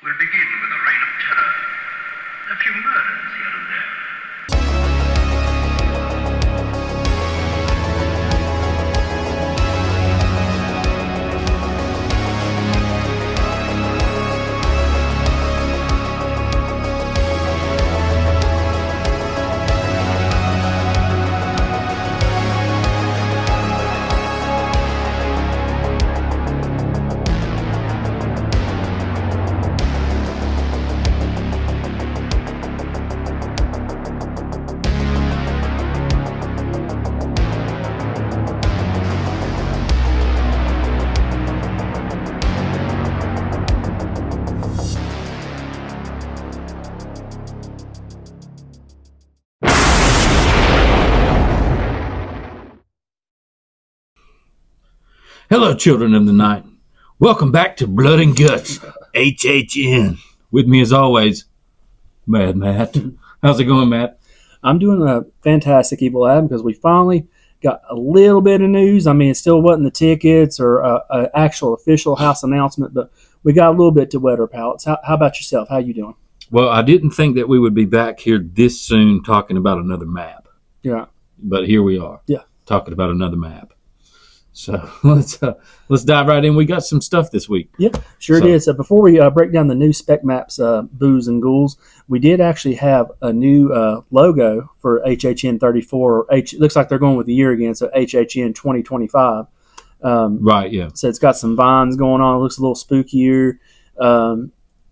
We'll begin with a reign of terror. A few murders here and there. Hello, children of the night. Welcome back to Blood and Guts, HHN. With me, as always, Mad Matt. How's it going, Matt? I'm doing a fantastic, Evil Adam, because we finally got a little bit of news. I mean, it still wasn't the tickets or an actual official house announcement, but we got a little bit to wet our palates. How about yourself? How you doing? Well, I didn't think that we would be back here this soon talking about another map. Yeah. But here we are. Yeah. Talking about another map. So let's dive right in. We got some stuff this week. Yeah, sure it is. Before we break down the new Spec Maps, Booze and Ghouls, we did actually have a new logo for HHN 34. It looks like they're going with the year again, so HHN 2025. Right, yeah. So it's got some vines going on. It looks a little spookier.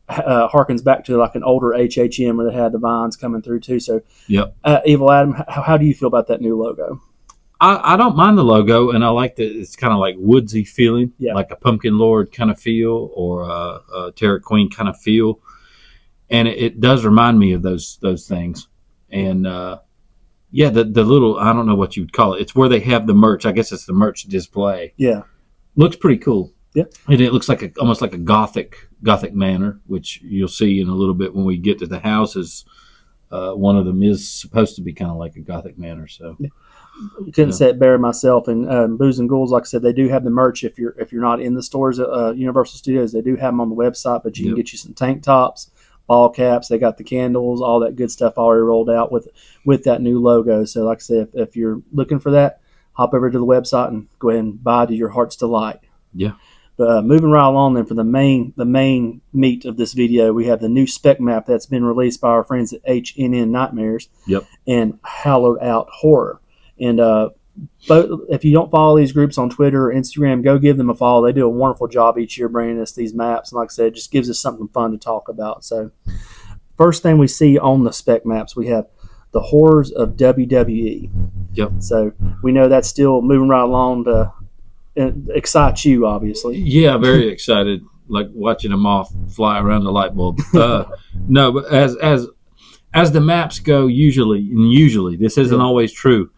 Harkens back to like an older HHN where they had the vines coming through too. So, yep. Evil Adam, how do you feel about that new logo? I don't mind the logo, and I like that it's kind of like woodsy feeling, like a Pumpkin Lord kind of feel or a Terror Queen kind of feel. And it does remind me of those things. And, the little, I don't know what you would call it. It's where they have the merch. I guess it's the merch display. Yeah. Looks pretty cool. Yeah. And it looks like almost like a gothic manor, which you'll see in a little bit when we get to the houses. One of them is supposed to be kind of like a gothic manor, so... Yeah. Couldn't say it better myself. And Booze and Ghouls, like I said, they do have the merch. If you're not in the stores at Universal Studios, they do have them on the website. But you can get you some tank tops, ball caps. They got the candles, all that good stuff already rolled out with that new logo. So, like I said, if you're looking for that, hop over to the website and go ahead and buy to your heart's delight. Yeah. But moving right along, then for the main meat of this video, we have the new spec map that's been released by our friends at HNN Nightmares. Yep. And Hallowed Out Horror. And if you don't follow these groups on Twitter or Instagram, go give them a follow. They do a wonderful job each year bringing us these maps. And like I said, it just gives us something fun to talk about. So first thing we see on the spec maps, we have the horrors of WWE. Yep. So we know that's still moving right along to excite you, obviously. Yeah, very excited, like watching them all fly around the light bulb. No, but as the maps go, usually, this isn't always true,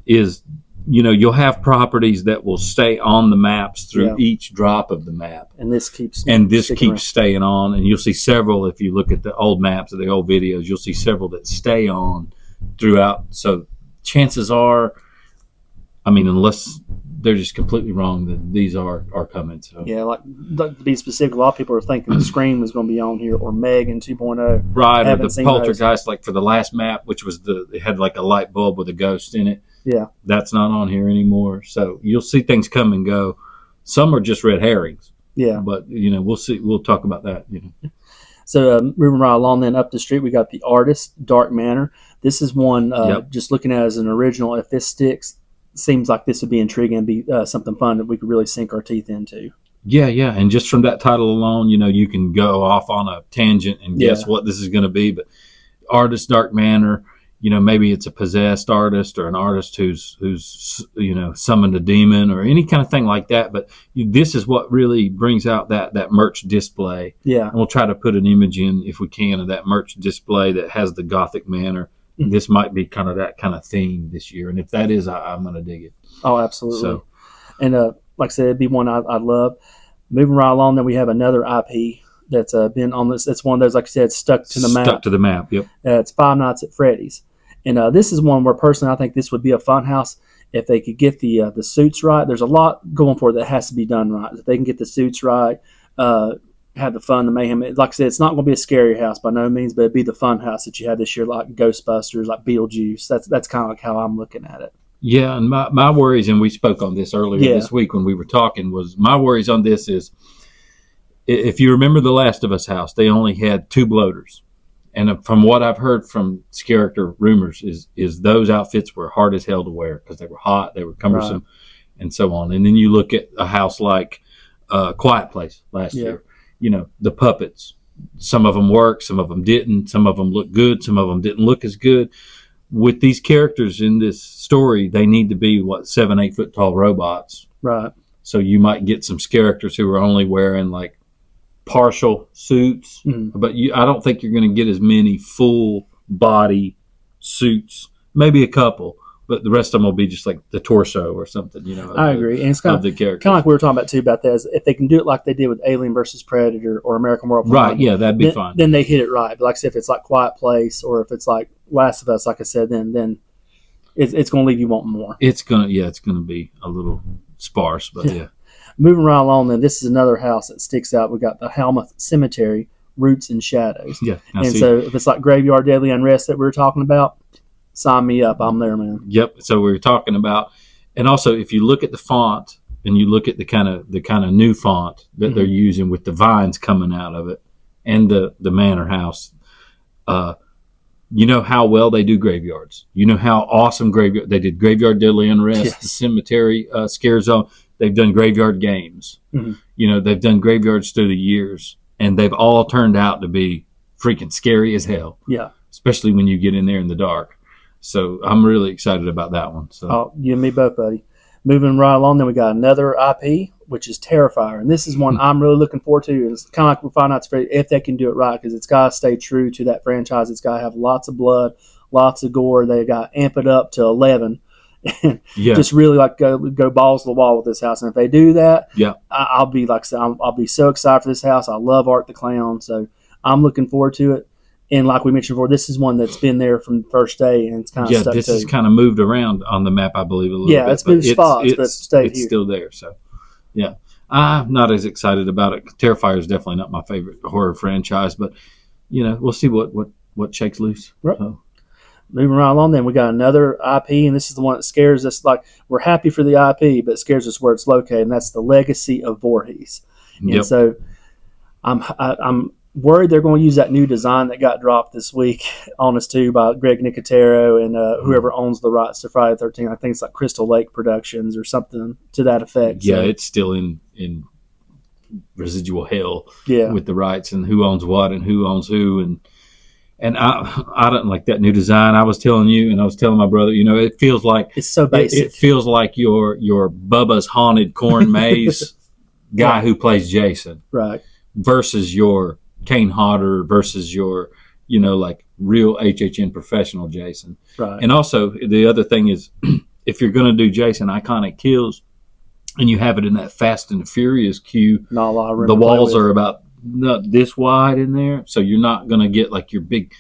is, you'll have properties that will stay on the maps through each drop of the map. And this keeps staying on. And you'll see several, if you look at the old maps or the old videos, you'll see several that stay on throughout. So chances are, unless they're just completely wrong, that these are coming. So yeah, like to be specific, a lot of people are thinking the Scream was going to be on here, or Megan 2.0. Right, or the Poltergeist, like for the last map, which was it had like a light bulb with a ghost in it. Yeah, that's not on here anymore. So you'll see things come and go. Some are just red herrings. Yeah, but we'll see. We'll talk about that. So moving right along, then up the street, we got the Artist Dark Manor. This is one just looking at it as an original. If this sticks, seems like this would be intriguing and be something fun that we could really sink our teeth into. Yeah, and just from that title alone, you can go off on a tangent and guess what this is going to be. But Artist Dark Manor, maybe it's a possessed artist or an artist who's summoned a demon or any kind of thing like that. But this is what really brings out that merch display. Yeah, and we'll try to put an image in if we can of that merch display that has the Gothic Manor. This might be kind of that kind of theme this year, and if that is, I'm going to dig it. Oh, absolutely. So, and like I said, it'd be one I'd love. Moving right along, then we have another IP that's been on this. It's one of those, like I said, stuck to the map. Stuck to the map. Yep. It's Five Nights at Freddy's, and this is one where personally I think this would be a fun house if they could get the suits right. There's a lot going for it that has to be done right. If they can get the suits right, have the fun, the mayhem. Like I said, it's not going to be a scary house by no means, but it'd be the fun house that you had this year, like Ghostbusters, like Beetlejuice. That's kind of like how I'm looking at it. Yeah, and my worries, and we spoke on this earlier this week when we were talking, was my worries on this is, if you remember the Last of Us house, they only had 2 bloaters. And from what I've heard from character rumors is those outfits were hard as hell to wear because they were hot, they were cumbersome, right, and so on. And then you look at a house like Quiet Place last year. The puppets, some of them worked, some of them didn't, some of them looked good, some of them didn't look as good. With these characters in this story, they need to be 7-8 foot tall robots, right? So you might get some characters who are only wearing like partial suits, but I don't think you're going to get as many full body suits. Maybe a couple, but the rest of them will be just like the torso or something. I agree, and it's kind of the character, kind of like we were talking about too about that. Is if they can do it like they did with Alien versus Predator or American Werewolf, right? Yeah, that'd be fun. Then they hit it right. But like I said, if it's like Quiet Place or if it's like Last of Us, like I said, then it's going to leave you wanting more. It's gonna be a little sparse, but yeah. Moving right along, then this is another house that sticks out. We got the Hellmouth Cemetery, Roots and Shadows. Yeah, and so if it's like Graveyard Deadly Unrest that we were talking about, sign me up. I'm there, man. Yep. So we were talking about, and also if you look at the font and you look at the kind of new font that they're using with the vines coming out of it, and the manor house, you know how well they do graveyards. You know how awesome they did Graveyard Deadly Unrest, the Cemetery Scare Zone. They've done graveyard games. They've done graveyards through the years, and they've all turned out to be freaking scary as hell. Yeah. Especially when you get in there in the dark. So I'm really excited about that one. So you and me both, buddy. Moving right along, then we got another IP, which is Terrifier. And this is one I'm really looking forward to. And it's kind of like we find out if they can do it right, because it's got to stay true to that franchise. It's got to have lots of blood, lots of gore. They got to amp it up to 11. And just really like go balls to the wall with this house. And if they do that, I'll be like I said, I'll be so excited for this house. I love Art the Clown, so I'm looking forward to it. And like we mentioned before, this is one that's been there from the first day, and it's kind of stuck. This is kind of moved around on the map, I believe, a little bit. Yeah, it's moved spots, but stayed here. Still there. So, yeah, I'm not as excited about it. Terrifier is definitely not my favorite horror franchise, but we'll see what shakes loose. Right. So. Moving right along, then we got another IP, and this is the one that scares us. Like, we're happy for the IP, but it scares us where it's located, and that's the Legacy of Vorhees. And so, I'm worried they're going to use that new design that got dropped this week on us too by Greg Nicotero and whoever owns the rights to Friday the 13th. I think it's like Crystal Lake Productions or something to that effect. Yeah, so it's still in residual hell with the rights and who owns what and who owns who. And I don't like that new design. I was telling you, and I was telling my brother, it feels like it's so basic. It feels like your Bubba's Haunted Corn Maze guy who plays Jason, right? Versus your Kane Hodder versus your, like real HHN professional Jason. Right. And also the other thing is, if you're going to do Jason iconic kills, and you have it in that Fast and the Furious queue, not a lot of room the walls are about this wide in there, so you're not going to get like your big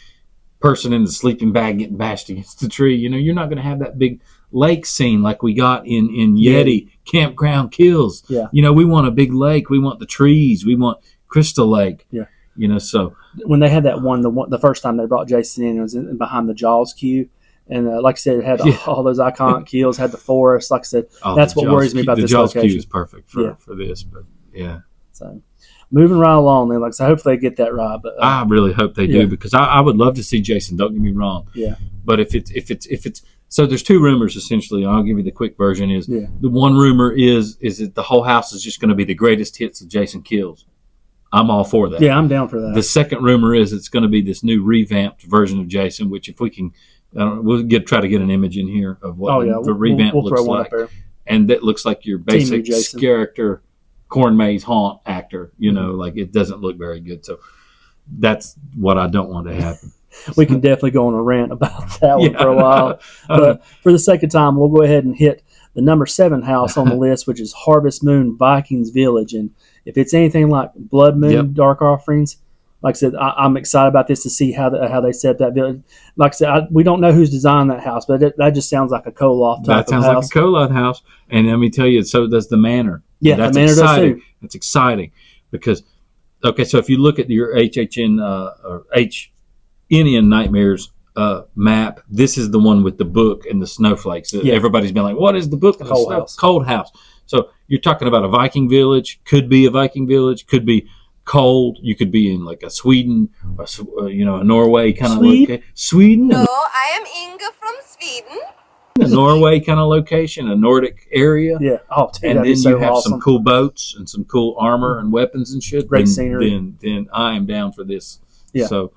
person in the sleeping bag getting bashed against the tree. You're not going to have that big lake scene like we got in Yeti Campground Kills. Yeah. We want a big lake. We want the trees. We want Crystal Lake. Yeah. So when they had that one, the first time they brought Jason in, it was behind the Jaws queue. And like I said, it had all those iconic kills, had the forest. Like I said, that's what worries me about this location. The Jaws queue is perfect for this, but yeah. So moving right along, then, like I said, hopefully they get that right. But I really hope they do, because I would love to see Jason. Don't get me wrong. Yeah. But if it's so, there's 2 rumors essentially. I'll give you the quick version. The one rumor is that the whole house is just going to be the greatest hits of Jason Kills. I'm all for that. Yeah, I'm down for that. The second rumor is it's going to be this new revamped version of Jason, which if we can, we'll try to get an image in here of what the revamp looks like. And that looks like your basic character corn maze haunt actor, like it doesn't look very good. So that's what I don't want to happen. We can definitely go on a rant about that one for a while. But for the sake of time, we'll go ahead and hit the number 7 house on the list, which is Harvest Moon Vikings Village. And if it's anything like Blood Moon Dark Offerings, like I said, I'm excited about this to see how they set that village. Like I said, we don't know who's designed that house, but that just sounds like a Koloff type of house. That sounds like a Koloff house. And let me tell you, so does the manor. Yeah, that's the manor exciting. does too. That's exciting because Okay, so if you look at your HHN or HNN Nightmares map, this is the one with the book and the snowflakes. Yeah. Everybody's been like, what is the book? And Cold House. Cold House. So you're talking about a Viking village, could be a Viking village, could be cold. You could be in like a Sweden, or, a Norway kind of location. Sweden? No, I am Inga from Sweden. A Norway kind of location, a Nordic area. Yeah. Oh, dude, And that'd then be so you have awesome. some cool boats and some cool armor and weapons and shit. Great scenery. Then I am down for this. Yeah. So,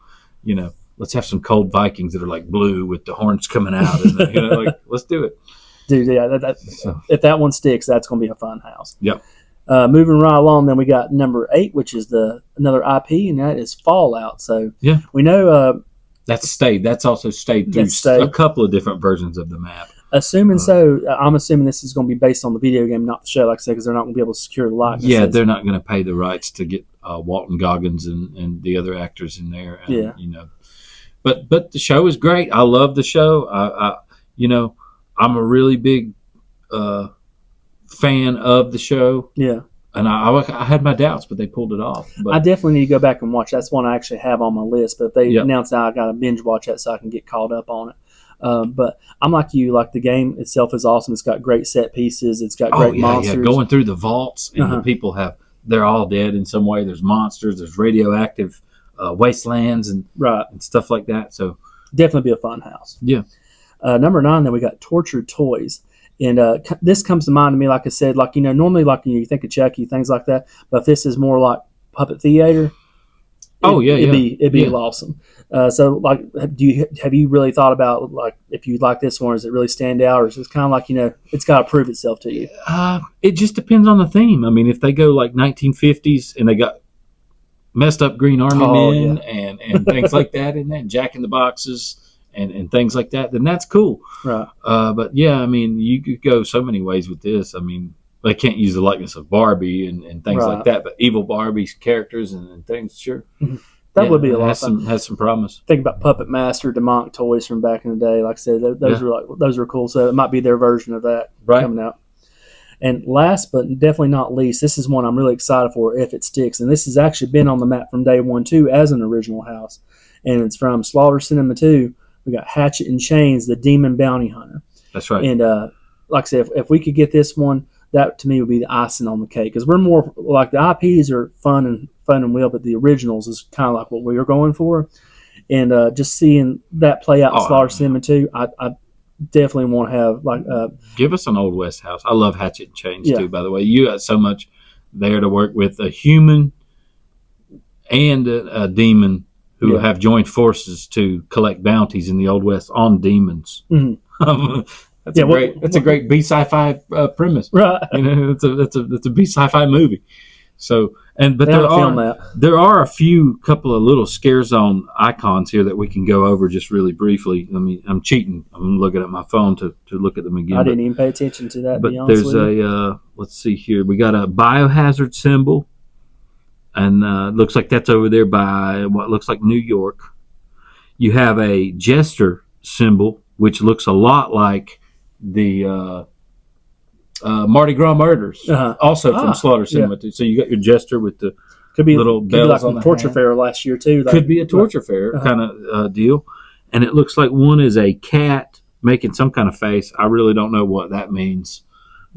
let's have some cold Vikings that are like blue with the horns coming out. And, let's do it. Dude, yeah. If that one sticks, that's going to be a fun house. Yep. Moving right along, then we got number 8, which is another IP, and that is Fallout. So yeah, we know that's stayed. That's also stayed through a couple of different versions of the map. I'm assuming this is going to be based on the video game, not the show, like I said, because they're not going to be able to secure the likeness. Yeah, they're not going to pay the rights to get Walton Goggins and the other actors in there. And, but the show is great. I love the show. I'm a really big fan of the show. Yeah. And I had my doubts, but they pulled it off. But I definitely need to go back and watch. That's one I actually have on my list. But if they announce that, I got to binge watch that so I can get caught up on it. But I'm like you. Like the game itself is awesome. It's got great set pieces. It's got great monsters. Yeah, going through the vaults and the people they're all dead in some way. There's monsters. There's radioactive wastelands and stuff like that. So definitely be a fun house. Yeah. Number 9, then we got Tortured Toys. And this comes to mind to me, like I said, normally you think of Chucky, things like that. But if this is more like puppet theater, it'd be awesome. So have you really thought about if you like this one, does it really stand out, or is it kind of like it's got to prove itself to you? It just depends on the theme. I mean, if they go like 1950s and they got messed up Green Army men and things like that in that, Jack in the Boxes. And things like that, then that's cool. Right. But yeah, I mean, you could go so many ways with this. I mean, they can't use the likeness of Barbie and things like that, but evil Barbie's characters and things, sure. That would be a lot of fun. Has some promise. Think about Puppet Master, Demonic toys from back in the day. Like I said, those are cool. So it might be their version of that coming out. And last but definitely not least, this is one I'm really excited for if it sticks. And this has actually been on the map from day one too as an original house. And it's from Slaughter Cinema 2. We got Hatchet and Chains, the Demon Bounty Hunter. That's right. And like I said, if we could get this one, that to me would be the icing on the cake. Because we're more like the IPs are fun and real, but the originals is kind of like what we were going for. And just seeing that play out in Slaughter Cinema 2, I definitely want to have give us an Old West house. I love Hatchet and Chains too. By the way, you got so much there to work with, a human and a demon who have joined forces to collect bounties in the Old West on demons. Mm-hmm. That's a great B sci-fi premise, right? That's a B sci-fi movie. So, but there are a couple of little scare zone icons here that we can go over just really briefly. I mean, I'm cheating. I'm looking at my phone to look at them again. I didn't even pay attention to that. But there's let's see here. We got a biohazard symbol. And looks like that's over there by what looks like New York. You have a jester symbol, which looks a lot like the Mardi Gras Murders, also from Slaughter Cinema. Yeah. So you got your jester with the little bells on the torture fair last year too. Could be a torture fair kind of deal. And it looks like one is a cat making some kind of face. I really don't know what that means.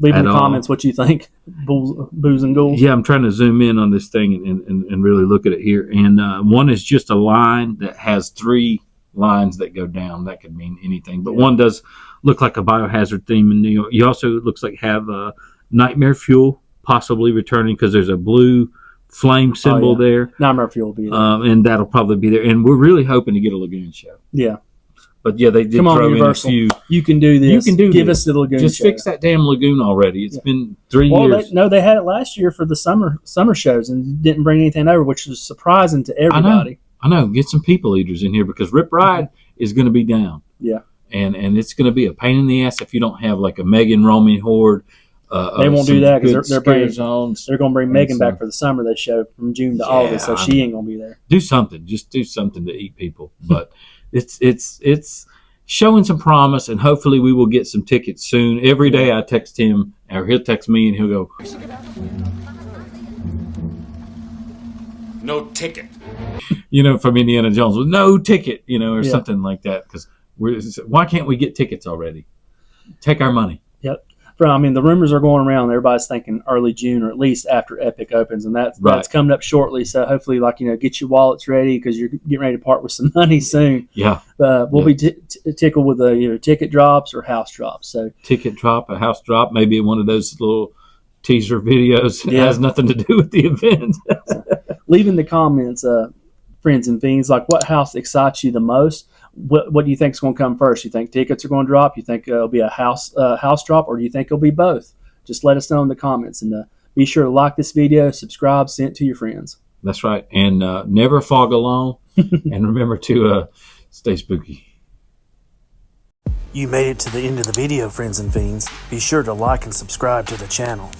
Leave in the comments what you think, Booze and Ghouls. Yeah, I'm trying to zoom in on this thing and really look at it here. And one is just a line that has 3 lines that go down. That could mean anything. But one does look like a biohazard theme in New York. You also looks like have Nightmare Fuel possibly returning because there's a blue flame symbol there. Nightmare Fuel will be there. And that'll probably be there. And we're really hoping to get a Lagoon show. Yeah. But yeah, they did throw in a few. You can do this. Give us the Lagoon Just show. fix that damn Lagoon already. It's been 3 years. They had it last year for the summer shows and didn't bring anything over, which was surprising to everybody. I know. Get some people eaters in here because Rip Ride is going to be down. Yeah. And it's going to be a pain in the ass if you don't have like a Megan roaming horde. They won't do that because they're going to bring Megan back for the summer. They show from June to August, so she ain't going to be there. Do something. Just do something to eat people. But it's showing some promise, and hopefully we will get some tickets soon. Every day I text him, or he'll text me, and he'll go, no ticket. From Indiana Jones with no ticket, or Yeah. something like that. Because why can't we get tickets already? Take our money. Yep. The rumors are going around. Everybody's thinking early June or at least after Epic opens, and that's coming up shortly. So hopefully, get your wallets ready because you're getting ready to part with some money soon. Yeah. We'll be tickled with either ticket drops or house drops. So ticket drop, a house drop, maybe one of those little teaser videos that Yeah. has nothing to do with the event. leave in the comments, friends and fiends, like what house excites you the most. What do you think is going to come first? You think tickets are going to drop? You think it'll be a house drop, or do you think it'll be both? Just let us know in the comments, and be sure to like this video, subscribe, send it to your friends. That's right, and never fog alone, and remember to stay spooky. You made it to the end of the video, friends and fiends. Be sure to like and subscribe to the channel.